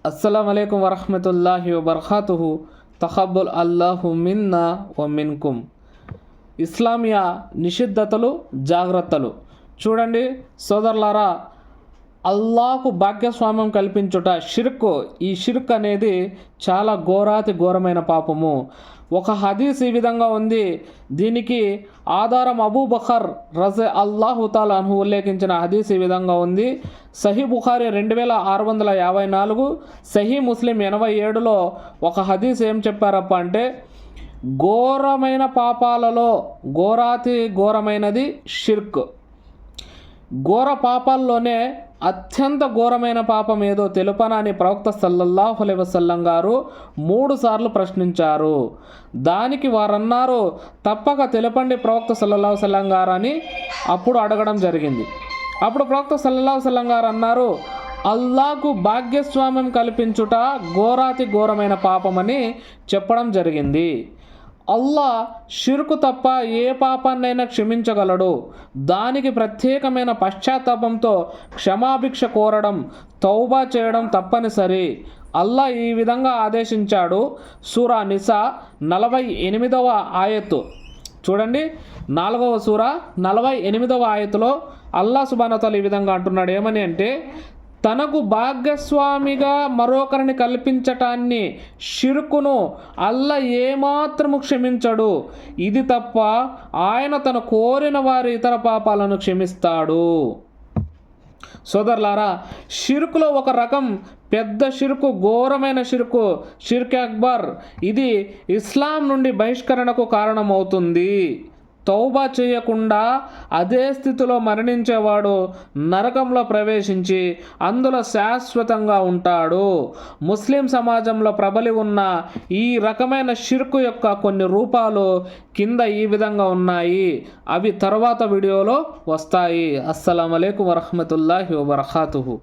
అస్సలాము అలైకుం వరహ్మతుల్లాహి వబర్కాతుహు. తఖబ్బల్ అల్లాహు మిన్నా వ మిన్కుం. ఇస్లామియా నిషిద్ధతలు, జాగ్రత్తలు. చూడండి సోదరులారా, అల్లాహకు భాగ్యస్వామ్యం కల్పించుట షిర్క్. ఈ షిర్క్ అనేది చాలా ఘోరమైన పాపము. ఒక హదీస్ ఈ విధంగా ఉంది. దీనికి ఆధారం అబూబకర్ రజి అల్లాహు తాలా అన్హు ఉల్లేఖించిన హదీస్ ఈ విధంగా ఉంది. సహీ బుఖారీ 2654, సహీ ముస్లిం 87లో ఒక హదీస్ ఏం చెప్పారప్ప అంటే, ఘోరమైన పాపాలలో ఘోరమైనది షిర్క్. ఘోర పాపాల్లోనే అత్యంత ఘోరమైన పాపం ఏదో తెలుపనా అని ప్రవక్త సల్లల్లాహు అలైహి వసల్లం గారు 3 సార్లు ప్రశ్నించారు. దానికి వారన్నారు, తప్పక తెలపండి ప్రవక్త సల్లల్లాహు అలైహి వసల్లం గారు అని అప్పుడు అడగడం జరిగింది. అప్పుడు ప్రవక్త సల్లల్లాహు అలైహి వసల్లం గారు అన్నారు, అల్లాహకు భాగ్యస్వామ్యం కల్పించుట ఘోరమైన పాపమని చెప్పడం జరిగింది. అల్లాహ్ షిర్కు తప్ప ఏ పాపాన్నైనా క్షమించగలడు. దానికి ప్రత్యేకమైన పశ్చాత్తాపంతో క్షమాభిక్ష కోరడం, తౌబా చేయడం తప్పనిసరి. అల్లాహ్ ఈ విధంగా ఆదేశించాడు. సూరా నిసా 48వ ఆయత్తు చూడండి. 4వ సూరా 48వ ఆయత్తులో అల్లాహ్ సుబ్హానహు వ తఆలా ఈ విధంగా అంటున్నాడు. ఏమని అంటే, తనకు భాగస్వామిగా మరొకరిని కల్పించటాన్ని, షిర్కును అల్లా ఏమాత్రము క్షమించడు. ఇది తప్ప ఆయన తను కోరిన వారి ఇతర పాపాలను క్షమిస్తాడు. సోదరులారా, షిర్కులో ఒక రకం పెద్ద షిర్కు, ఘోరమైన షిర్కు, షిర్క్ అక్బర్. ఇది ఇస్లాం నుండి బహిష్కరణకు కారణమవుతుంది. తౌబా చేయకుండా అదే స్థితిలో మరణించేవాడు నరకంలో ప్రవేశించి అందులో శాశ్వతంగా ఉంటాడు. ముస్లిం సమాజంలో ప్రబలి ఉన్న ఈ రకమైన షిర్కు యొక్క కొన్ని రూపాలు కింద ఈ విధంగా ఉన్నాయి. అవి తర్వాత వీడియోలో వస్తాయి. అస్సలాము అలైకుం వరహ్మతుల్లాహి వబర్కాతుహు.